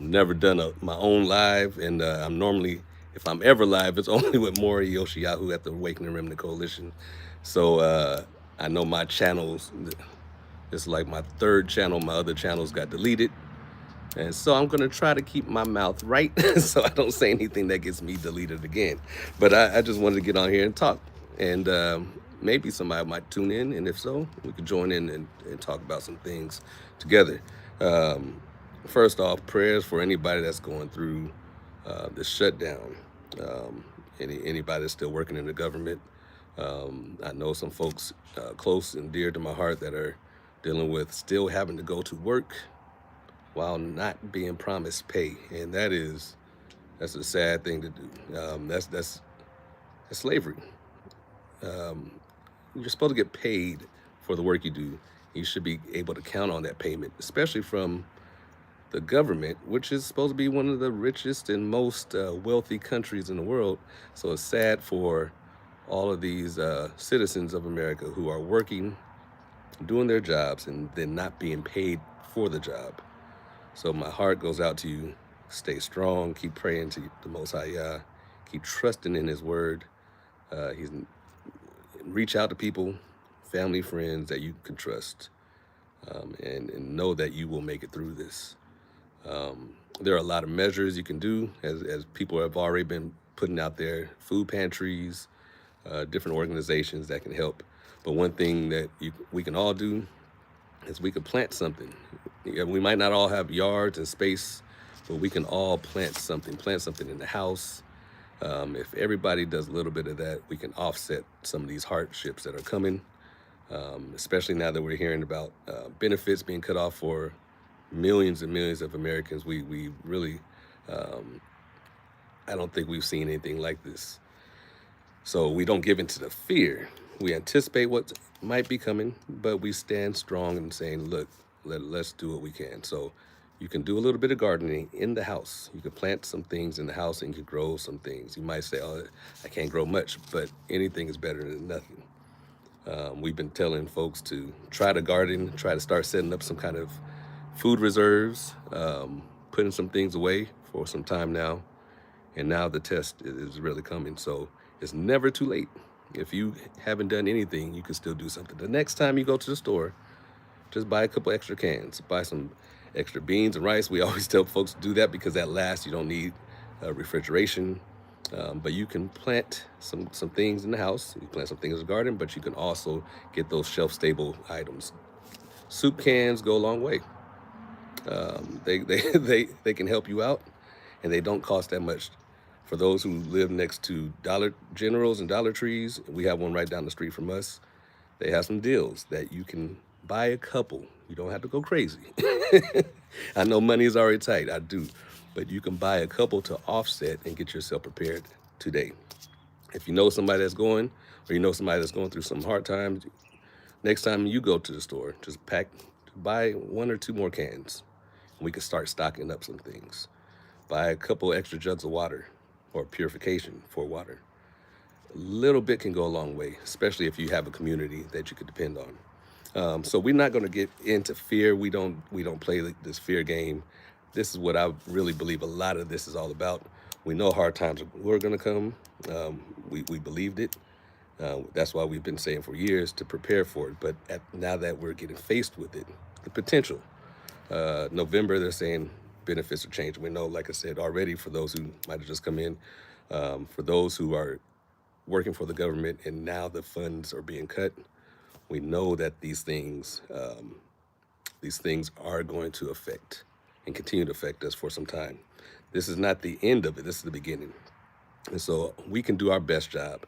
never done my own live, and I'm normally, if I'm ever live, it's only with Maury Yoshiyahu at the Awakening Remnant Coalition. So I know my channels, it's like my third channel. My other channels got deleted. And so I'm going to try to keep my mouth right so I don't say anything that gets me deleted again. But I just wanted to get on here and talk. And maybe somebody might tune in. And if so, we could join in and talk about some things together. Um, First off, prayers for anybody that's going through this shutdown. Um, anybody that's still working in the government. I know some folks close and dear to my heart that are dealing with still having to go to work while not being promised pay, and that's a sad thing to do. That's slavery. Um, you're supposed to get paid for the work you do. You should be able to count on that payment, especially from the government, which is supposed to be one of the richest and most wealthy countries in the world. So it's sad for all of these citizens of America who are working, doing their jobs, and then not being paid for the job. So my heart goes out to you. Stay strong. Keep praying to the Most High Yah. Keep trusting in His Word. He's reach out to people, family, friends that you can trust, and know that you will make it through this. There are a lot of measures you can do, as people have already been putting out there. Food pantries, different organizations that can help. But one thing that we can all do is we can plant something. Yeah, we might not all have yards and space, but we can all plant something in the house. If everybody does a little bit of that, we can offset some of these hardships that are coming, especially now that we're hearing about benefits being cut off for millions and millions of Americans. We really, um, I don't think we've seen anything like this. So we don't give into the fear. We anticipate what might be coming, but we stand strong and saying, look, let's do what we can. So you can do a little bit of gardening in the house. You can plant some things in the house and you can grow some things. You might say, oh, I can't grow much, but anything is better than nothing. We've been telling folks to try to garden, try to start setting up some kind of food reserves, putting some things away for some time now. And now the test is really coming. So it's never too late. If you haven't done anything, you can still do something. The next time you go to the store, just buy a couple extra cans, buy some extra beans and rice. We always tell folks to do that because at last you don't need refrigeration. But you can plant some things in the house. You plant some things in the garden, but you can also get those shelf-stable items. Soup cans go a long way. They can help you out, and they don't cost that much. For those who live next to Dollar Generals and Dollar Trees, we have one right down the street from us. They have some deals that you can buy a couple. You don't have to go crazy. I know money is already tight, I do, but you can buy a couple to offset and get yourself prepared today. If you know somebody that's going, or you know somebody that's going through some hard times, next time you go to the store, just buy one or two more cans. We can start stocking up some things. Buy a couple extra jugs of water or purification for water. A little bit can go a long way, especially if you have a community that you could depend on. So we're not going to get into fear. We don't play this fear game. This is what I really believe a lot of this is all about. We know hard times were going to come. We believed it. That's why we've been saying for years to prepare for it. But now that we're getting faced with it, the potential. November, they're saying benefits are changing. We know, like I said already, for those who might have just come in, for those who are working for the government and now the funds are being cut, we know that these things are going to affect and continue to affect us for some time. This is not the end of it. This is the beginning. And so we can do our best job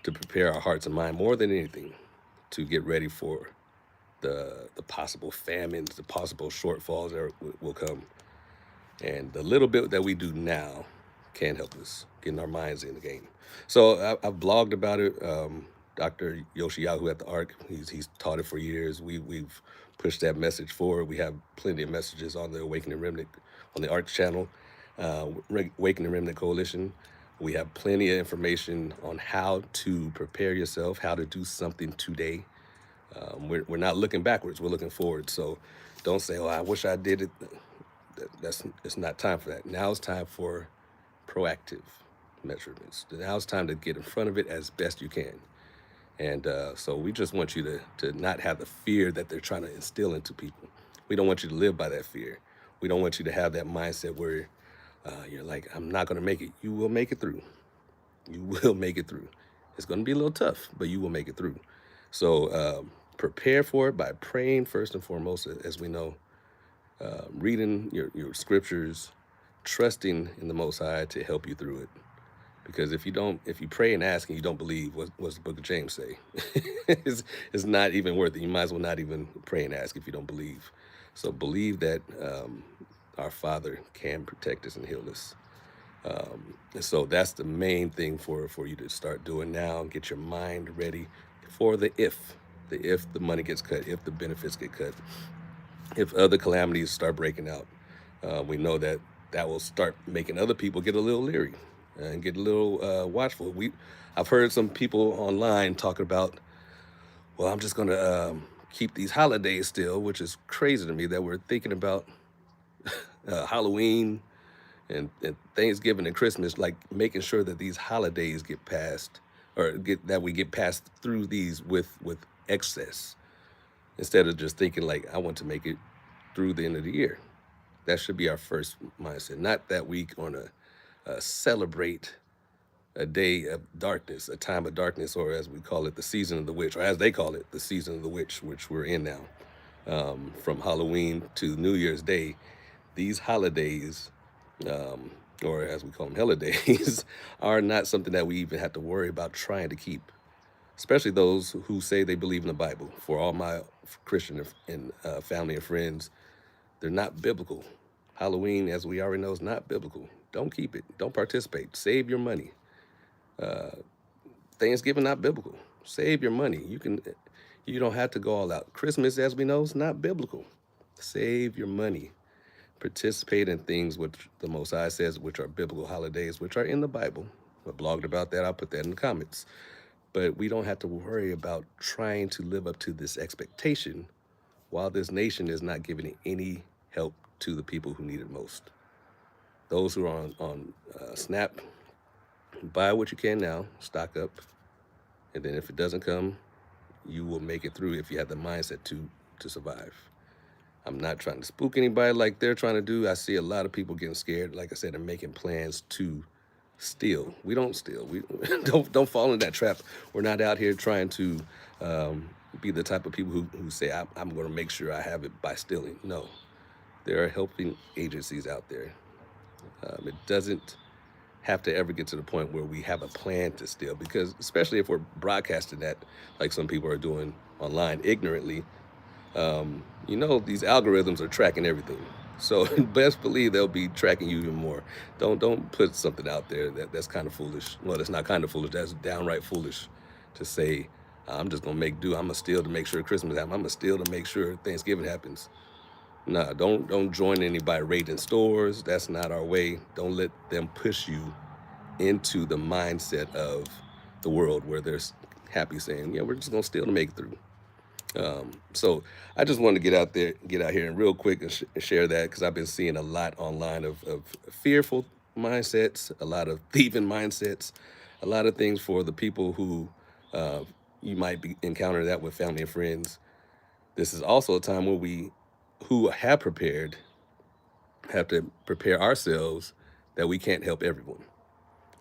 to prepare our hearts and mind more than anything to get ready for the possible famines, the possible shortfalls that will come. And the little bit that we do now can help us getting our minds in the game. So I've blogged about it. Dr. Yoshiyahu at the Ark, he's taught it for years. We've pushed that message forward. We have plenty of messages on the Awakening Remnant, on the Ark channel, Awakening Remnant Coalition. We have plenty of information on how to prepare yourself, how to do something today. We're not looking backwards, we're looking forward. So don't say, oh, I wish I did it It's not time for that. Now it's time for proactive measurements. Now it's time to get in front of it as best you can. And so we just want you to not have the fear that they're trying to instill into people. We don't want you to live by that fear. We don't want you to have that mindset where you're like, I'm not going to make it. You will make it through. You will make it through. It's going to be a little tough, but you will make it through. So prepare for it by praying first and foremost, as we know, reading your scriptures, trusting in the Most High to help you through it. Because if you pray and ask and you don't believe, what's the book of James say? it's not even worth it. You might as well not even pray and ask if you don't believe. So believe that our Father can protect us and heal us. And so that's the main thing for you to start doing now. Get your mind ready for the if the money gets cut, if the benefits get cut, if other calamities start breaking out. We know that will start making other people get a little leery and get a little watchful. I've heard some people online talking about, well, I'm just going to keep these holidays still, which is crazy to me that we're thinking about Halloween and Thanksgiving and Christmas, like making sure that these holidays get passed or that we get passed through these with excess, instead of just thinking like, I want to make it through the end of the year. That should be our first mindset, not that we want to celebrate a day of darkness, a time of darkness, or as we call it, the season of the witch, or as they call it, the season of the witch, which we're in now. From Halloween to New Year's Day, these holidays, or as we call them, holidays, are not something that we even have to worry about trying to keep, especially those who say they believe in the Bible. For all my Christian and family and friends, they're not biblical. Halloween, as we already know, is not biblical. Don't keep it. Don't participate. Save your money. Thanksgiving, not biblical. Save your money. You don't have to go all out. Christmas, as we know, is not biblical. Save your money. Participate in things which the Most High says, which are biblical holidays, which are in the Bible. I blogged about that. I'll put that in the comments. But we don't have to worry about trying to live up to this expectation while this nation is not giving any help to the people who need it most. Those who are on SNAP, buy what you can now, stock up, and then if it doesn't come, you will make it through if you have the mindset to survive. I'm not trying to spook anybody like they're trying to do. I see a lot of people getting scared, like I said, and making plans to steal. We don't steal. We don't fall in that trap. We're not out here trying to be the type of people who say, I'm going to make sure I have it by stealing. No, there are helping agencies out there. It doesn't have to ever get to the point where we have a plan to steal, because especially if we're broadcasting that, like some people are doing online ignorantly, these algorithms are tracking everything. So best believe they'll be tracking you even more. Don't put something out there that's kind of foolish. Well, that's not kind of foolish. That's downright foolish to say, I'm just going to make do. I'm going to steal to make sure Christmas happens. I'm going to steal to make sure Thanksgiving happens. Nah, don't join anybody raiding stores. That's not our way. Don't let them push you into the mindset of the world where they're happy saying, yeah, we're just going to steal to make it through. So I just wanted to get out here and real quick and share that, because I've been seeing a lot online of fearful mindsets, a lot of thieving mindsets, a lot of things for the people who you might be encountering that with family and friends. This is also a time where we who have prepared have to prepare ourselves that we can't help everyone.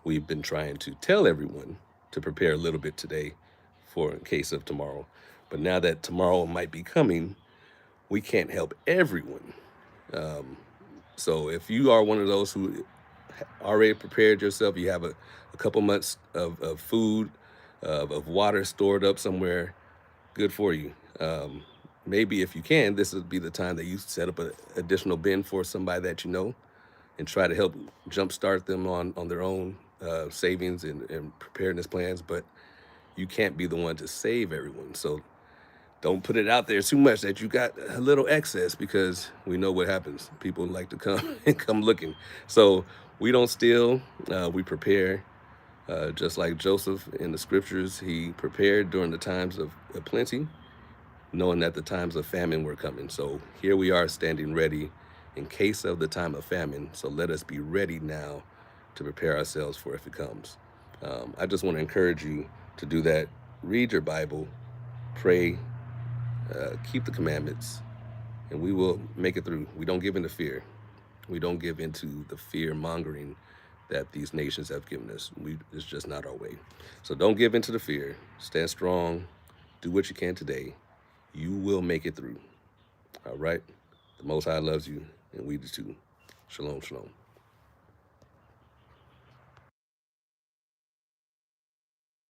We've been trying to tell everyone to prepare a little bit today for in case of tomorrow. But now that tomorrow might be coming, we can't help everyone. So if you are one of those who already prepared yourself, you have a couple months of food, of water stored up somewhere, good for you. Maybe if you can, this would be the time that you set up an additional bin for somebody that you know and try to help jumpstart them on their own savings and preparedness plans. But you can't be the one to save everyone. So don't put it out there too much that you got a little excess, because we know what happens. People like to come and come looking. So we don't steal, we prepare. Just like Joseph in the scriptures, he prepared during the times of plenty, knowing that the times of famine were coming. So here we are standing ready, in case of the time of famine. So let us be ready now to prepare ourselves for if it comes. I just want to encourage you to do that. Read your Bible, pray, keep the commandments, and we will make it through. We don't give in to fear. We don't give into the fear mongering that these nations have given us. It's just not our way. So don't give into the fear. Stand strong. Do what you can today. You will make it through. All right? The Most High loves you, and we do too. Shalom, shalom.